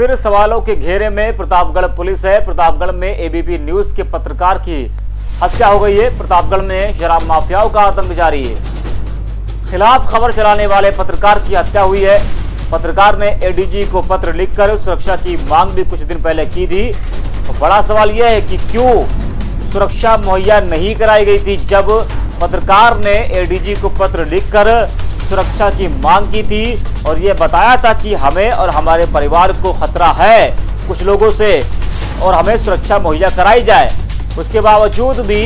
फिर सवालों के घेरे में प्रतापगढ़ पुलिस है। प्रतापगढ़ में एबीपी न्यूज के पत्रकार की हत्या हो गई है। प्रतापगढ़ में शराब माफियाओं का आतंक जारी है। खिलाफ खबर चलाने वाले पत्रकार की हत्या हुई है। पत्रकार ने एडीजी को पत्र लिखकर सुरक्षा की मांग भी कुछ दिन पहले की थी। तो बड़ा सवाल यह है कि क्यों सुरक्षा मुहैया नहीं कराई गई थी जब पत्रकार ने एडीजी को पत्र लिखकर सुरक्षा की मांग की थी और यह बताया था कि हमें और हमारे परिवार को खतरा है कुछ लोगों से और हमें सुरक्षा मुहैया कराई जाए। उसके बावजूद भी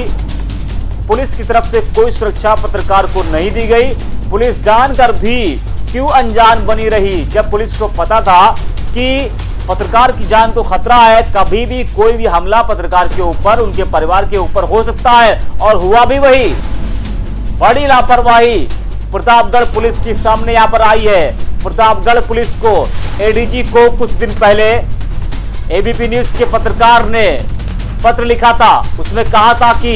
पुलिस की तरफ से कोई सुरक्षा पत्रकार को नहीं दी गई। पुलिस जानकर भी क्यों अनजान बनी रही जब पुलिस को पता था कि पत्रकार की जान को खतरा है, कभी भी कोई भी हमला पत्रकार के ऊपर, उनके परिवार के ऊपर हो सकता है। और हुआ भी वही। बड़ी लापरवाही प्रतापगढ़ पुलिस की सामने यहां पर आई है। प्रतापगढ़ पुलिस को एडीजी को कुछ दिन पहले एबीपी न्यूज के पत्रकार ने पत्र लिखा था। उसमें कहा था कि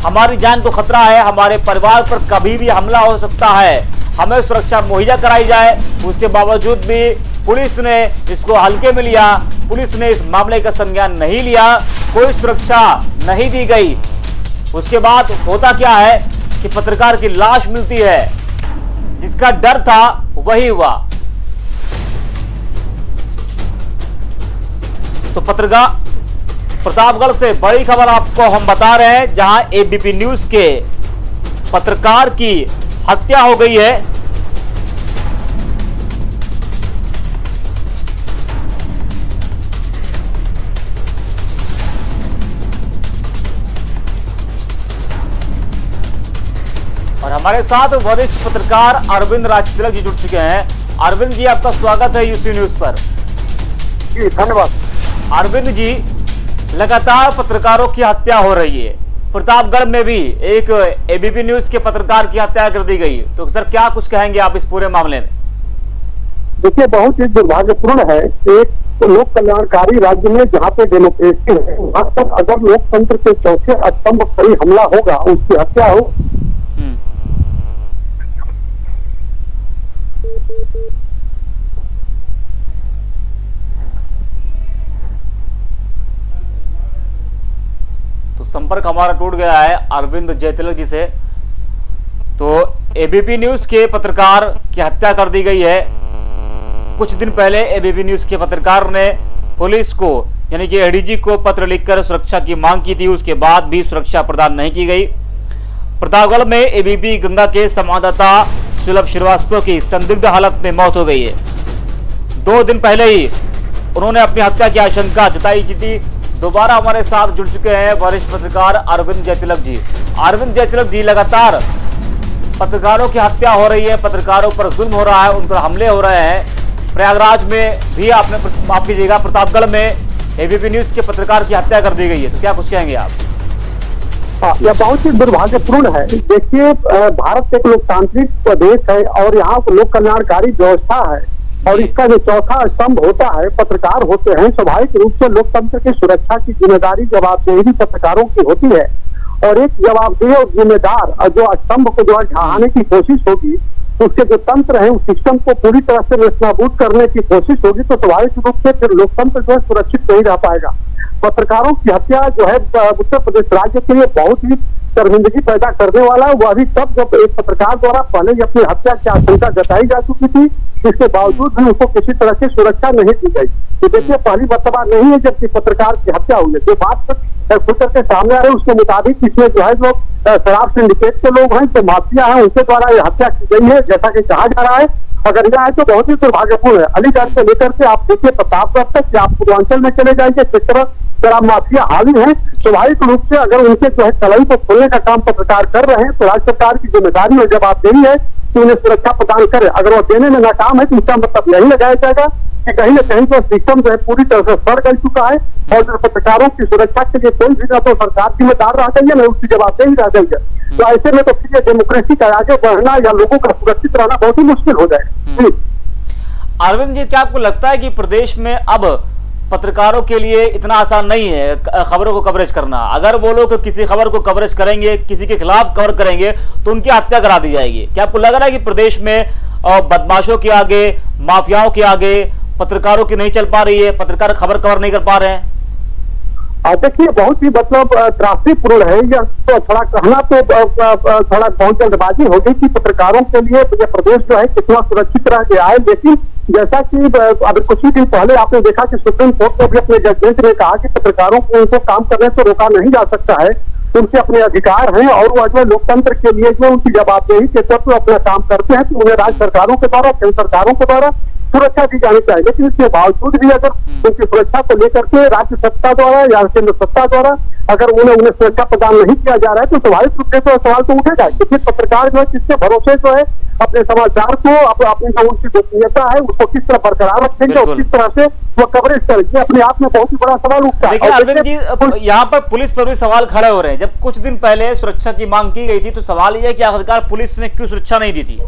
हमारी जान को खतरा है, हमारे परिवार पर कभी भी हमला हो सकता है, हमें सुरक्षा मुहैया कराई जाए। उसके बावजूद भी पुलिस ने इसको हल्के में लिया। पुलिस ने इस मामले का संज्ञान नहीं लिया, कोई सुरक्षा नहीं दी गई। उसके बाद होता क्या है कि पत्रकार की लाश मिलती है। जिसका डर था वही हुआ। तो प्रतापगढ़ से बड़ी खबर आपको हम बता रहे हैं, जहां एबीपी न्यूज के पत्रकार की हत्या हो गई है। और हमारे साथ वरिष्ठ पत्रकार अरविंद राजतिलक जी जुड़ चुके हैं। अरविंद जी, आपका स्वागत है यूसी न्यूज पर। जी धन्यवाद। अरविंद जी, लगातार पत्रकारों की हत्या हो रही है। प्रतापगढ़ में भी एक एबीपी न्यूज के पत्रकार की हत्या कर दी गई। तो सर, क्या कुछ कहेंगे आप इस पूरे मामले में? देखिए, बहुत ही दुर्भाग्यपूर्ण है। एक लोक कल्याणकारी राज्य में जहाँ पे डेमोक्रेसी है, वहां पर अगर लोकतंत्र के चौथे स्तंभ कोई हमला होगा, उसकी हत्या हो। तो संपर्क हमारा टूट गया है अरविंद जयतिलक जी से। तो एबीपी न्यूज के पत्रकार की हत्या कर दी गई है। कुछ दिन पहले एबीपी न्यूज के पत्रकार ने पुलिस को यानी कि एडीजी को पत्र लिखकर सुरक्षा की मांग की थी। उसके बाद भी सुरक्षा प्रदान नहीं की गई। प्रतापगढ़ में एबीपी गंगा के संवाददाता सुलभ श्रीवास्तव की संदिग्ध हालत में मौत हो गई है। 2 दिन पहले ही उन्होंने अपनी हत्या की आशंका जताई थी। दोबारा हमारे साथ जुड़ चुके हैं वरिष्ठ पत्रकार अरविंद जयतिलक जी। अरविंद जयतिलक जी, लगातार पत्रकारों की हत्या हो रही है, पत्रकारों पर जुल्म हो रहा है, उन पर हमले हो रहे हैं। प्रयागराज में भी आपने, माफ कीजिएगा, प्रतापगढ़ में एबीपी न्यूज के पत्रकार की हत्या कर दी गई है। तो क्या कुछ कहेंगे आप? यह बहुत ही दुर्भाग्यपूर्ण है। देखिए, भारत एक लोकतांत्रिक प्रदेश है और यहाँ लोक कल्याणकारी व्यवस्था है और इसका जो चौथा स्तंभ होता है पत्रकार होते हैं। स्वाभाविक रूप से लोकतंत्र की सुरक्षा की जिम्मेदारी, जवाबदेही पत्रकारों की होती है और एक जवाबदेह और जिम्मेदार जो स्तंभ को जो ढहाने की कोशिश होगी, उसके जो तंत्र है उस सिस्टम को पूरी तरह से नेस्तनाबूद करने की कोशिश होगी, तो स्वाभाविक रूप से फिर लोकतंत्र जो है सुरक्षित नहीं रह पाएगा। पत्रकारों की हत्या जो है उत्तर प्रदेश राज्य के लिए बहुत ही शर्मिंदगी पैदा करने वाला है। वो अभी तक जब एक पत्रकार द्वारा पहले ही अपनी हत्या की आशंका जताई जा चुकी थी, इसके बावजूद भी उसको किसी तरह की सुरक्षा नहीं दी गई। तो देखिए, पहली मर्तबा नहीं है जबकि पत्रकार की हत्या हुई है। जो बात खुल करके सामने आ रही है उसके मुताबिक इसमें जो है जो शराब सिंडिकेट के लोग हैं, जो माफिया हैं, उनके द्वारा ये हत्या की गई है जैसा कि कहा जा रहा है। अगर यह है तो बहुत ही दुर्भाग्यपूर्ण है। अलीगढ़ से लेकर के आप देखिए प्रतापगढ़ तक, आप पूर्वांचल में चले जाएंगे, किस तरह शराब माफिया हावी है। स्वाभाविक रूप से अगर उनके जो है कलाई को खोलने का काम पत्रकार कर रहे हैं तो राज्य सरकार की जिम्मेदारी और जवाबदेही है कि उन्हें सुरक्षा प्रदान करे। अगर वो देने में नाकाम है तो इसका मतलब यही लगाया जाएगा कि कहीं ना कहीं तो सिस्टम जो है पूरी तरह से सड़ गल चुका है और जो पत्रकारों की सुरक्षा के लिए कोई भी ना तो सरकार जिम्मेदार रह गई है, ना उसकी जवाबदेही रह गई है। तो ऐसे में तो फिर डेमोक्रेसी का आगे बढ़ना या लोगों का सुरक्षित रहना बहुत ही मुश्किल हो जाएगा। अरविंद जी, क्या आपको लगता है कि प्रदेश में अब पत्रकारों के लिए इतना आसान नहीं है खबरों को कवरेज करना? अगर वो लोग किसी खबर को कवरेज करेंगे, किसी के खिलाफ कवर करेंगे तो उनकी हत्या करा दी जाएगी। क्या आपको लग रहा है कि प्रदेश में बदमाशों के आगे, माफियाओं के आगे, पत्रकारों की नहीं चल पा रही है, पत्रकार खबर कवर नहीं कर पा रहे हैं? देखिए बहुत ही मतलब त्रासदीपूर्ण है यह, तो थोड़ा कहना तो थोड़ा बहुत जल्दबाजी हो गई कि पत्रकारों के लिए यह प्रदेश जो है कितना सुरक्षित रह गया है। लेकिन जैसा कि अभी कुछ ही दिन पहले आपने देखा कि सुप्रीम कोर्ट ने भी अपने जजमेंट में कहा कि पत्रकारों को उनको काम करने से रोका नहीं जा सकता है, उनके अपने अधिकार हैं और वह जो लोकतंत्र के लिए जो उनकी जवाबदेही के तौर पर अपना काम करते हैं तो उन्हें राज्य सरकारों के द्वारा, केंद्र सरकारों के द्वारा सुरक्षा दी जानी चाहिए। लेकिन इसके बावजूद भी अगर उनकी सुरक्षा को लेकर के राज्य सत्ता द्वारा या केंद्र सत्ता द्वारा अगर उन्हें सुरक्षा प्रदान नहीं किया जा रहा है तो स्वाभाविक रूप से तो सवाल तो उठेगा कि फिर पत्रकार जो है किसके भरोसे जो है अपने समाचार को अपनी जो उनकी गोपनीयता है उसको किस तरह बरकरार रखेंगे और किस तरह से वो कवरेज करेंगे, अपने आप में बहुत ही बड़ा सवाल उठता है। देखिए अरविंद जी, यहाँ पर पुलिस पर भी सवाल खड़े हो रहे हैं। जब कुछ दिन पहले सुरक्षा की मांग की गई थी तो सवाल यह है कि आखिरकार पुलिस ने क्यों सुरक्षा नहीं दी थी?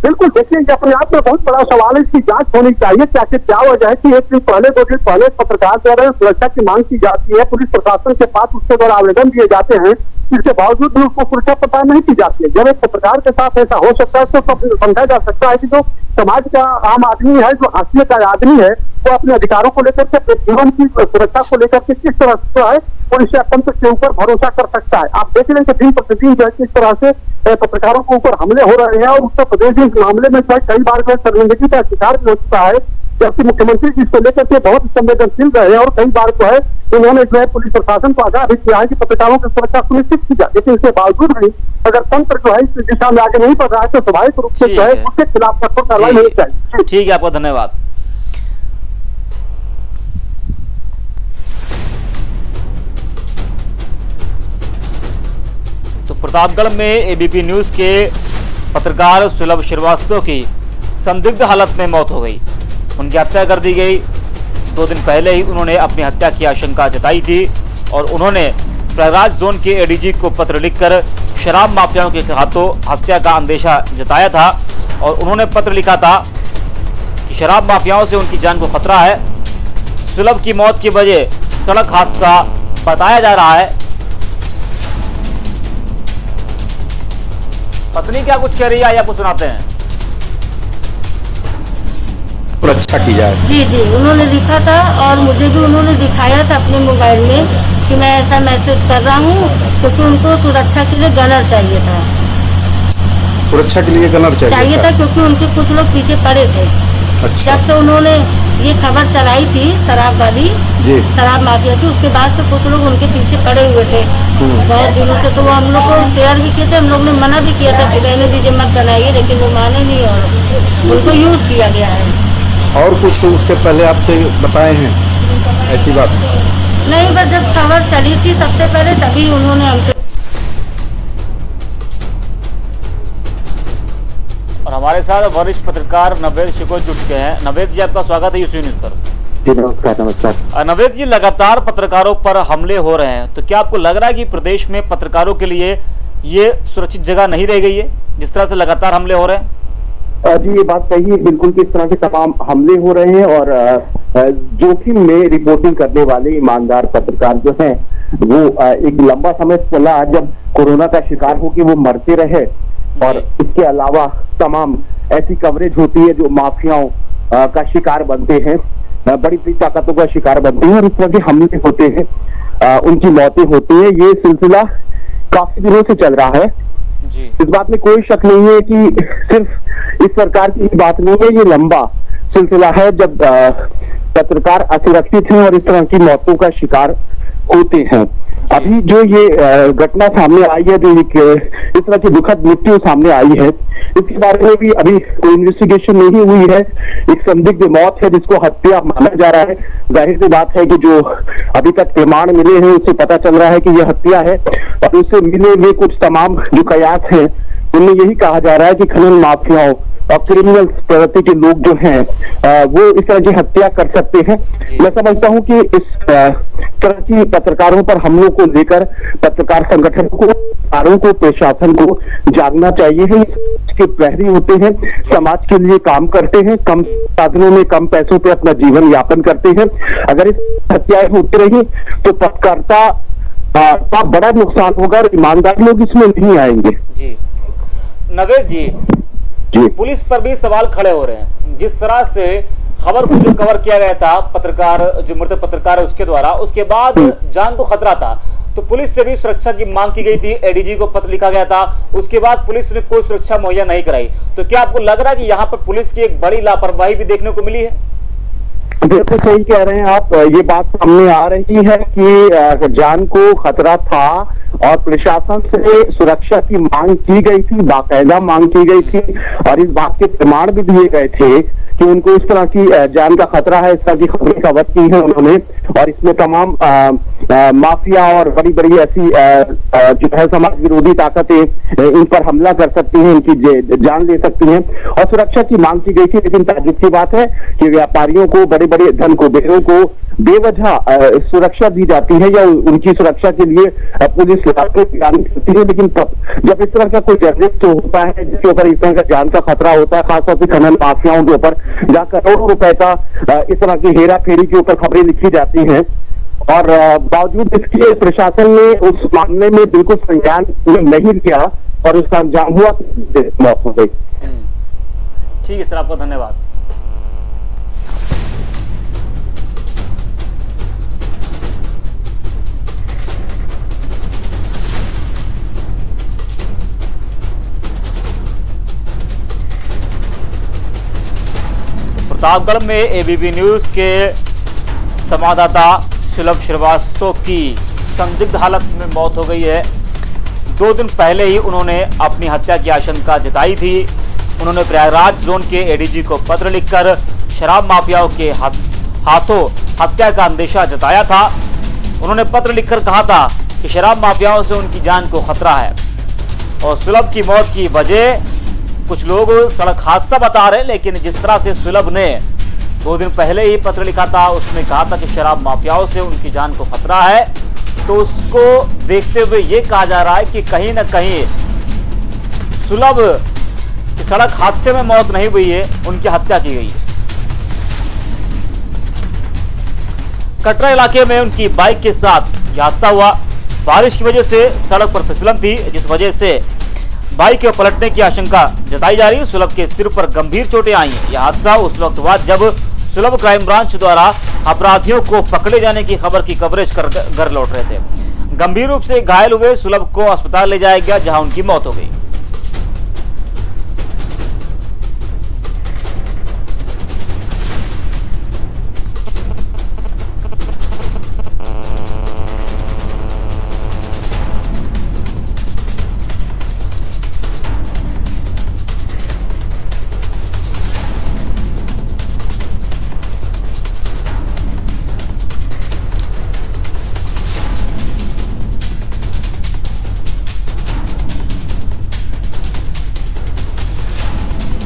बिल्कुल, देखिए कि अपने आप में बहुत बड़ा सवाल है, इसकी जांच होनी चाहिए क्या वजह है कि 1 दिन पहले 2 दिन पहले पत्रकार द्वारा सुरक्षा की मांग की जाती है, पुलिस प्रशासन के पास उसके द्वारा आवेदन दिए जाते हैं, इसके बावजूद भी उसको सुरक्षा प्रदान नहीं की जाती है। जब एक पत्रकार के साथ ऐसा हो सकता है तो समझा जा सकता है कि जो समाज का आम आदमी है, जो हाशिए का आदमी है, वो अपने अधिकारों को लेकर के, अपने जीवन की सुरक्षा को लेकर के किस तरह से है और इस तंत्र के ऊपर भरोसा कर सकता है। आप देख रहे हैं कि दिन प्रतिदिन जो है किस तरह से पत्रकारों के ऊपर हमले हो रहे हैं और उत्तर प्रदेश इस मामले में जो है कई बार जो है शर्मिंदगी का शिकार भी हो चुका है, जबकि मुख्यमंत्री जी इसको लेकर के बहुत संवेदनशील रहे और कई बार जो है उन्होंने जो है पुलिस प्रशासन को आगाह भी किया है कि पत्रकारों की सुरक्षा सुनिश्चित की जाए। लेकिन इसके बावजूद भी अगर तंत्र जो है इस दिशा में आगे नहीं बढ़ रहा है तो स्वाभाविक रूप से जो है उसके खिलाफ कठोर कार्रवाई होनी चाहिए। ठीक है, आपका धन्यवाद। तो प्रतापगढ़ में एबीपी न्यूज के पत्रकार सुलभ श्रीवास्तव की संदिग्ध हालत में मौत हो गई। उनकी हत्या कर दी गई। 2 दिन पहले ही उन्होंने अपनी हत्या की आशंका जताई थी और उन्होंने प्रयागराज जोन के एडीजी को पत्र लिखकर शराब माफियाओं के हाथों हत्या का अंदेशा जताया था और उन्होंने पत्र लिखा था कि शराब माफियाओं से उनकी जान को खतरा है। सुलभ की मौत की वजह सड़क हादसा बताया जा रहा है। पत्नी क्या कुछ कह रही है आपको सुनाते हैं। सुरक्षा की जाए। जी जी, उन्होंने लिखा था और मुझे भी उन्होंने दिखाया था अपने मोबाइल में कि मैं ऐसा मैसेज कर रहा हूँ, क्योंकि उनको सुरक्षा के लिए गनर चाहिए था। सुरक्षा के लिए गनर चाहिए था क्योंकि उनके कुछ लोग पीछे पड़े थे। अच्छा। जब से उन्होंने ये खबर चलाई थी शराब वाली, शराब माफिया की, उसके बाद से कुछ लोग उनके पीछे पड़े हुए थे बहुत दिनों से। तो वो हम लोग को शेयर भी किए थे, हम लोग ने मना भी किया था कि रहने दीजिए, मत बनाइए, लेकिन वो माने नहीं और उनको यूज किया गया है। और कुछ उसके पहले आपसे बताए हैं ऐसी बात? नहीं, बस जब खबर चली थी सबसे पहले तभी उन्होंने हमसे। और हमारे साथ वरिष्ठ पत्रकार नवेद शिकोज जुट गए हैं। नवेद जी, आपका स्वागत है यूसी न्यूज पर। जी नमस्कार। नमस्कार नवेद जी, लगातार पत्रकारों पर हमले हो रहे हैं, तो क्या आपको लग रहा है कि प्रदेश में पत्रकारों के लिए ये सुरक्षित जगह नहीं रह गई है जिस तरह से लगातार हमले हो रहे हैं? जी ये बात सही है बिल्कुल कि इस तरह के तमाम हमले हो रहे हैं और जोखिम में रिपोर्टिंग करने वाले ईमानदार पत्रकार जो हैं वो एक लंबा समय चला जब कोरोना का शिकार होकर वो मरते रहे और इसके अलावा तमाम ऐसी कवरेज होती है जो माफियाओं का शिकार बनते हैं, बड़ी बड़ी ताकतों का शिकार बनते हैं और इस तरह के हमले होते हैं, उनकी मौतें होती है। ये सिलसिला काफी दिनों से चल रहा है। जी। इस बात में कोई शक नहीं है कि सिर्फ इस सरकार की बात नहीं है, ये लंबा सिलसिला है जब पत्रकार असुरक्षित हैं और इस तरह की मौतों का शिकार होते हैं। अभी जो ये घटना सामने आई है, जो इस तरह की दुखद मृत्यु सामने आई है, इसके बारे में भी अभी कोई इन्वेस्टिगेशन नहीं हुई है। एक संदिग्ध मौत है जिसको हत्या माना जा रहा है। जाहिर सी बात है कि जो अभी तक प्रमाण मिले हैं उससे पता चल रहा है कि यह हत्या है और उससे मिले हुए कुछ तमाम जो कयास हैं उनमें यही कहा जा रहा है कि खनन माफियाओं और क्रिमिनल प्रवृत्ति के लोग जो हैं वो इस तरह की हत्या कर सकते हैं। मैं समझता हूं कि इस तरह की पत्रकारों पर हमलों को लेकर पत्रकार संगठनों को, पत्रकारों को, प्रशासन को जागना चाहिए है। इसके प्रहरी होते हैं, समाज के लिए काम करते हैं, कम साधनों में कम पैसों पे अपना जीवन यापन करते हैं। अगर इस हत्याएं होती रही तो पत्रकारिता का बड़ा नुकसान होगा और ईमानदार लोग इसमें नहीं आएंगे। जी नवेद जी, जी। पुलिस पर भी सवाल खड़े हो रहे हैं। जिस तरह से खबर को जो कवर किया गया था पत्रकार, जो मृत पत्रकार है उसके द्वारा, उसके बाद जान को खतरा था, तो पुलिस से भी सुरक्षा की मांग की गई थी, एडीजी को पत्र लिखा गया था, उसके बाद पुलिस ने कोई सुरक्षा मुहैया नहीं कराई। तो क्या आपको लग रहा है कि यहाँ पर पुलिस की एक बड़ी लापरवाही भी देखने को मिली है? बिल्कुल सही कह रहे हैं आप। ये बात सामने आ रही है कि जान को खतरा था और प्रशासन से सुरक्षा की मांग की गई थी, बाकायदा मांग की गई थी, और इस बात के प्रमाण भी दिए गए थे कि उनको इस तरह की जान का खतरा है, इस तरह की खबरें कवर की है उन्होंने, और इसमें तमाम माफिया और बड़ी बड़ी ऐसी जो है समाज विरोधी ताकतें इन पर हमला कर सकती हैं, इनकी जान ले सकती हैं, और सुरक्षा की मांग की गई थी। लेकिन ताज्जुब की बात है कि व्यापारियों को, बड़े बड़े धन कुबेरों को बेवजह सुरक्षा दी जाती है, या उनकी सुरक्षा के लिए पुलिस लाखों की जान करती है। लेकिन जब इस तरह का कोई जर्नलिस्ट होता है जिसके ऊपर इस तरह का जान का खतरा होता है, खासतौर से खनन माफियाओं के ऊपर जहाँ करोड़ों रुपए का इस तरह की हेरा फेरी के ऊपर खबरें लिखी जाती हैं, और बावजूद इसके प्रशासन ने उस मामले में बिल्कुल संज्ञान नहीं लिया और उसका अंजाम हुआ, मौत हो गई। ठीक है सर, आपका धन्यवाद। प्रतापगढ़ में एबीपी न्यूज के संवाददाता सुलभ श्रीवास्तव की संदिग्ध हालत में मौत हो गई है। 2 दिन पहले ही उन्होंने अपनी हत्या की आशंका जताई थी। उन्होंने प्रयागराज जोन के एडीजी को पत्र लिखकर शराब माफियाओं के हाथों हत्या का अंदेशा जताया था। उन्होंने पत्र लिखकर कहा था कि शराब माफियाओं से उनकी जान को खतरा है। और सुलभ की मौत की वजह कुछ लोग सड़क हादसा बता रहे, लेकिन जिस तरह से सुलभ ने 2 दिन पहले ही पत्र लिखा था, उसमें कहा था कि शराब माफियाओं से उनकी जान को खतरा है, तो उसको देखते हुए ये कहा जा रहा है कि कहीं ना कहीं सुलभ की सड़क हादसे में मौत नहीं हुई है, उनकी हत्या की गई है। कटरा इलाके में उनकी बाइक के साथ यह हादसा हुआ। बारिश की वजह से सड़क पर फिसलन थी, जिस वजह से बाइक के पलटने की आशंका जताई जा रही है। सुलभ के सिर पर गंभीर चोटें आई हैं। यह हादसा उस वक्त हुआ जब सुलभ क्राइम ब्रांच द्वारा अपराधियों को पकड़े जाने की खबर की कवरेज कर घर लौट रहे थे। गंभीर रूप से घायल हुए सुलभ को अस्पताल ले जाया गया, जहां उनकी मौत हो गई।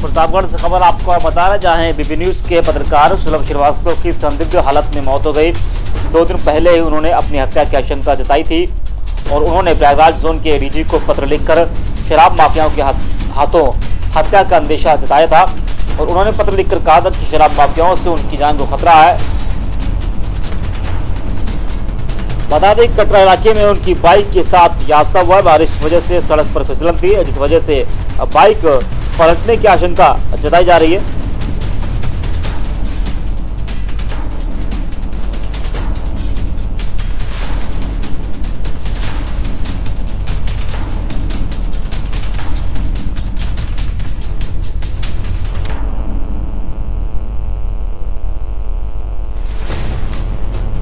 प्रतापगढ़ से खबर आपको बता रहे, जहां एबीपी न्यूज के पत्रकार सुलभ श्रीवास्तव की संदिग्ध हालत में मौत हो गई। 2 दिन पहले ही उन्होंने अपनी हत्या की आशंका जताई थी और उन्होंने प्रयागराज जोन के एडीजी को पत्र लिखकर शराब माफियाओं के हाथों हत्या का अंदेशा जताया था। और उन्होंने पत्र लिखकर कहा था कि शराब माफियाओं से उनकी जान को खतरा है। बता दें कटरा इलाके में उनकी बाइक के साथ हादसा हुआ। बारिश की वजह से सड़क पर फिसलन थी, जिस वजह से बाइक पलटने की आशंका जताई जा रही है।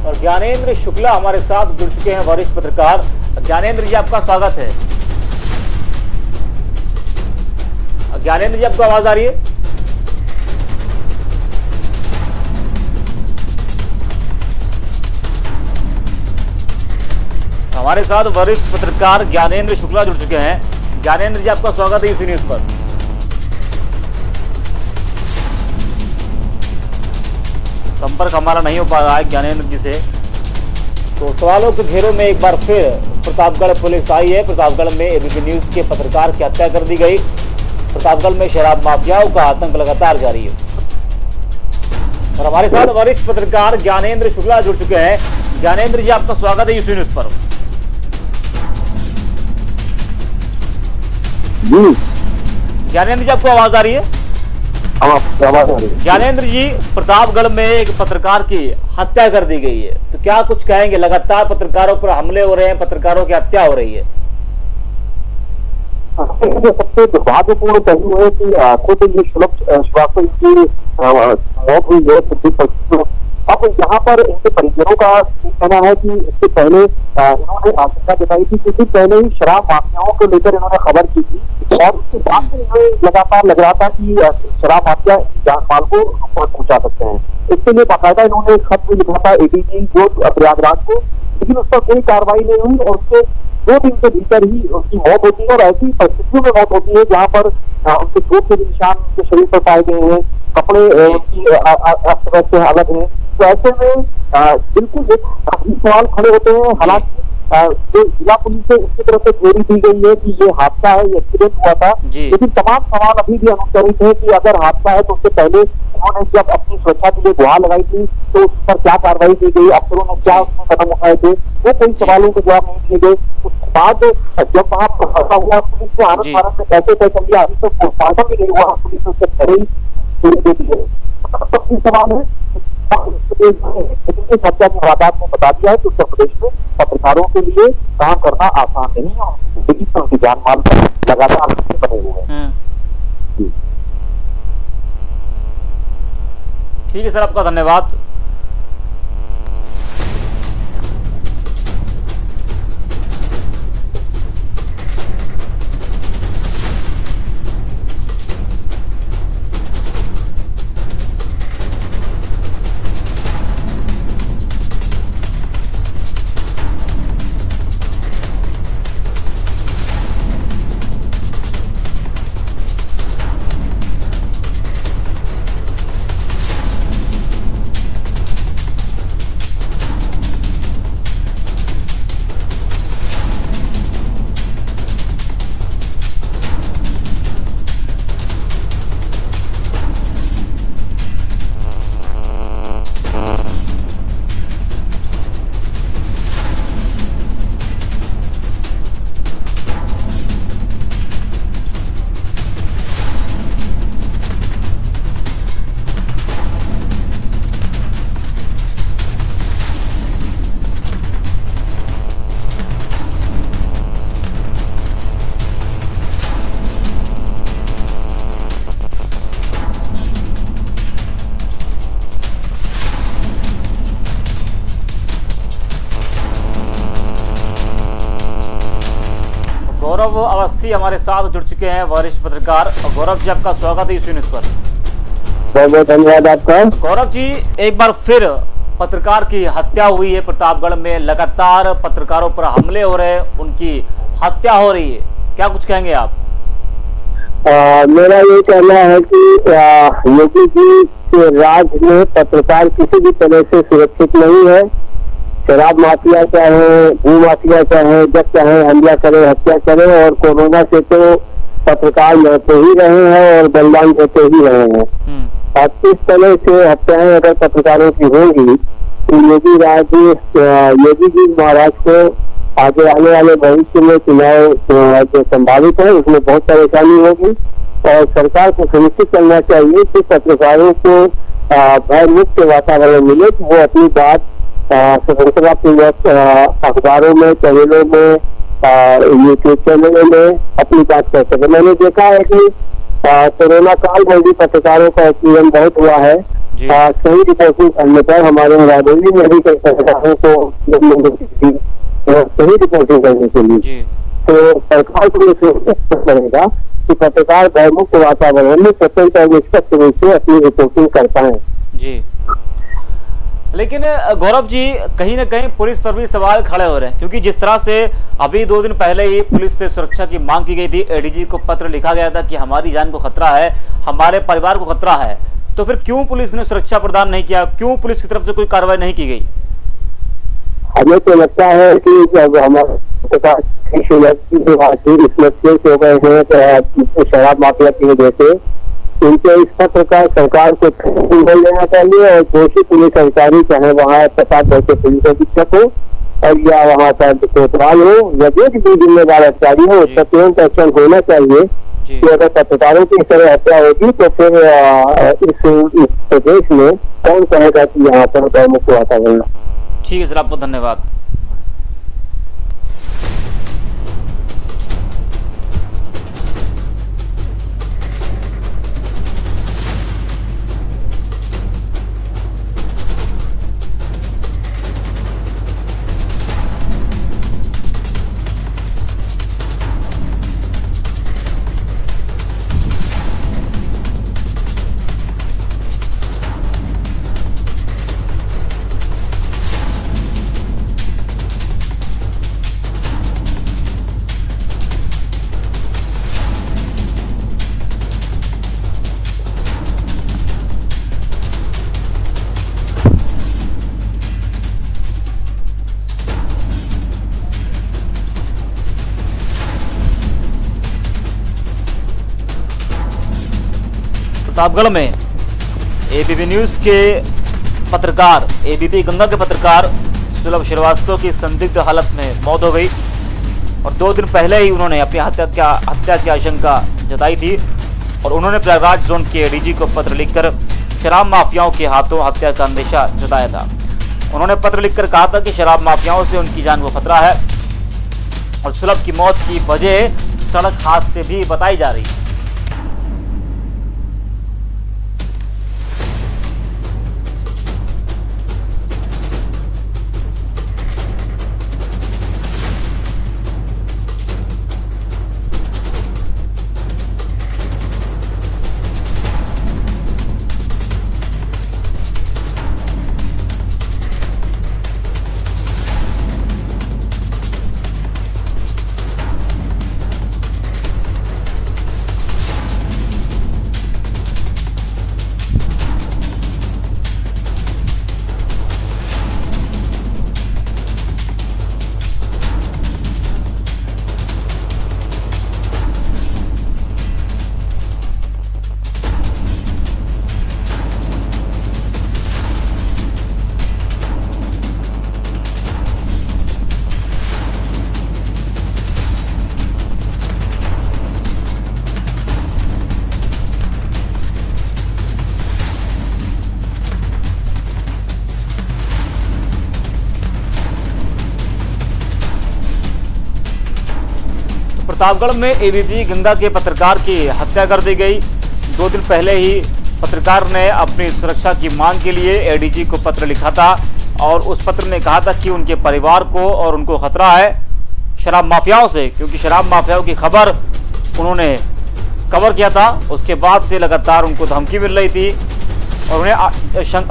और ज्ञानेंद्र शुक्ला हमारे साथ जुड़ चुके हैं, वरिष्ठ पत्रकार। ज्ञानेंद्र जी, आपका स्वागत है। ज्ञानेंद्र जी, आपको आवाज आ रही है? हमारे साथ वरिष्ठ पत्रकार ज्ञानेंद्र शुक्ला जुड़ चुके हैं। ज्ञानेंद्र जी, आपका स्वागत है इसी न्यूज पर। संपर्क हमारा नहीं हो पा रहा है ज्ञानेंद्र जी से, तो सवालों के घेरों में एक बार फिर प्रतापगढ़ पुलिस आई है। प्रतापगढ़ में एबीपी न्यूज के पत्रकार की हत्या कर दी गई। प्रतापगढ़ में शराब माफियाओं का आतंक लगातार जारी है। और हमारे साथ वरिष्ठ पत्रकार ज्ञानेंद्र शुक्ला जुड़ चुके हैं। ज्ञानेंद्र जी, आपका स्वागत है यूसी न्यूज पर। ज्ञानेंद्र जी, आपको आवाज आ रही है? ज्ञानेंद्र जी, प्रतापगढ़ में एक पत्रकार की हत्या कर दी गई है, तो क्या कुछ कहेंगे? लगातार पत्रकारों पर हमले हो रहे हैं, पत्रकारों की हत्या हो रही है। सबसे दुर्भाग्यपूर्ण पहलू है कि खुद ये श्रीवास्तव की मौत हुई है। अब यहाँ पर इनके परिजनों का कहना है कि इससे पहले इन्होंने आशंका जताई थी, क्योंकि पहले ही शराब माफियाओं को लेकर इन्होंने खबर की थी और उसके बाद से इन्हें लगातार लग रहा था कि शराब माफिया जान माल को नुकसान पहुंचा सकते हैं। इसके लिए बाकायदा इन्होंने खत भी लिखा था एडीजी को प्रयागराज को, लेकिन उस पर कोई कार्रवाई नहीं हुई और उसके 2 दिन के भीतर ही उसकी मौत होती है। और ऐसी परिस्थितियों में मौत होती है जहाँ पर उनके चोट के निशान उनके शरीर पर पाए गए हैं, कपड़े उनकी अस्त से अलग है। तो ऐसे में बिल्कुल एक सवाल खड़े होते हैं। हालांकि जो जिला पुलिस है उसकी तरफ से थ्योरी दी गई है कि ये हादसा है, ये एक्सीडेंट हुआ था, लेकिन तमाम सवाल अभी भी अनुत्तरित है कि अगर हादसा है तो उससे पहले उन्होंने जब अपनी सुरक्षा के लिए गुहार लगाई थी तो उस पर क्या कार्रवाई की गई, अफसरों ने क्या उसमें कदम उठाए थे, वो कोई सवालों के जवाब नहीं दिए गए। उसके बाद जब वहाँ हादसा हुआ, पुलिस ने आनंद फानंद में कैसे तय कर लिया, अभी तक पोस्टमार्टम भी नहीं हुआ, पुलिस ने उससे पहले ही दे दी है। सवाल है इस हत्या के वारदात में बता दिया है कि उत्तर प्रदेश में पत्रकारों के लिए काम करना आसान नहीं है और जिंदगी पर उनकी जान माल पर लगातार बने हुए हैं। ठीक है सर, आपका धन्यवाद। गौरव अवस्थी हमारे साथ जुड़ चुके हैं, वरिष्ठ पत्रकार। गौरव जी, आपका स्वागत है यूसी न्यूज पर। बहुत बहुत धन्यवाद आपका। गौरव जी, एक बार फिर पत्रकार की हत्या हुई है प्रतापगढ़ में, लगातार पत्रकारों पर हमले हो रहे हैं, उनकी हत्या हो रही है, क्या कुछ कहेंगे आप? मेरा ये कहना है कि योगी जी के राज में पत्रकार किसी भी तरह से सुरक्षित नहीं है। शराब माफिया चाहे, भू माफिया चाहे, जब चाहे हमला करे, हत्या करे, और कोरोना से तो पत्रकार लड़ते ही रहे हैं और बलिदान देते ही रहे हैं। और इस तरह से हत्याएं अगर पत्रकारों की होंगी तो योगी जी महाराज को आगे आने वाले भविष्य में चुनाव जो संभावित है उसमें बहुत परेशानी होगी। और सरकार को सुनिश्चित करना चाहिए कि पत्रकारों को भय मुक्त वातावरण मिले, कि वो अपनी बात स्वतंत्रता पूर्वक अखबारों में, चैनलों में, यूट्यूब चैनलों में अपनी बात कर सके। मैंने देखा है कि कोरोना काल में भी पत्रकारों का एक्सीडेंट बहुत हुआ है। सही रिपोर्टिंग करने पर हमारे राजौरी में भी कई पत्रकारों को सही रिपोर्टिंग करने के लिए तो सरकार को ये सुनिश्चित करेगा कि पत्रकार भयमुक्त वातावरण में स्वतंत्र और निष्पक्ष रूप से अपनी रिपोर्टिंग कर पाए। जी, लेकिन गौरव जी, कहीं ना कहीं पुलिस पर भी सवाल खड़े हो रहे हैं, क्योंकि जिस तरह से अभी 2 दिन पहले ही पुलिस से सुरक्षा की मांग की गई थी, एडीजी को पत्र लिखा गया था कि हमारी जान को खतरा है, हमारे परिवार को खतरा है, तो फिर क्यों पुलिस ने सुरक्षा प्रदान नहीं किया? क्यों पुलिस की तरफ से कोई कार्रवाई नहीं की गई? हमें तो लगता है कि जब हमारे हो गए हैं शराब माफिया की वजह से, उनके इस पत्र का सरकार को बोल लेना चाहिए और दोषी पुलिस अधिकारी चाहे वहाँ प्रतापगढ़ के पुलिस अधीक्षक हो और या वहाँ का कोतवाल हो या जो भी जिम्मेदार अधिकारी हो, उसका तुरंत एक्शन होना चाहिए जी। कि अगर पत्रकारों की इस तरह हत्या होगी तो फिर इस प्रदेश में कौन कहेगा कि यहाँ पर गौमुख वातावरण। ठीक है सर, आपको धन्यवाद। प्रतापगढ़ में एबीपी न्यूज के पत्रकार, एबीपी गंगा के पत्रकार सुलभ श्रीवास्तव की संदिग्ध हालत में मौत हो गई और 2 दिन पहले ही उन्होंने अपनी हत्या की आशंका जताई थी और उन्होंने प्रयागराज जोन के एडीजी को पत्र लिखकर शराब माफियाओं के हाथों हत्या का अंदेशा जताया था। उन्होंने पत्र लिखकर कहा था कि शराब माफियाओं से उनकी जान को खतरा है और सुलभ की मौत की वजह सड़क हादसे भी बताई जा रही है। प्रतापगढ़ में एबीपी गंगा के पत्रकार की हत्या कर दी गई। 2 दिन पहले ही पत्रकार ने अपनी सुरक्षा की मांग के लिए एडीजी को पत्र लिखा था और उस पत्र में कहा था कि उनके परिवार को और उनको खतरा है शराब माफियाओं से, क्योंकि शराब माफियाओं की खबर उन्होंने कवर किया था। उसके बाद से लगातार उनको धमकी मिल रही थी और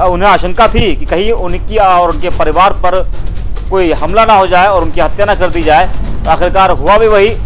उन्हें आशंका थी कि कहीं उनकी और उनके परिवार पर कोई हमला ना हो जाए और उनकी हत्या ना कर दी जाए। आखिरकार हुआ भी वही।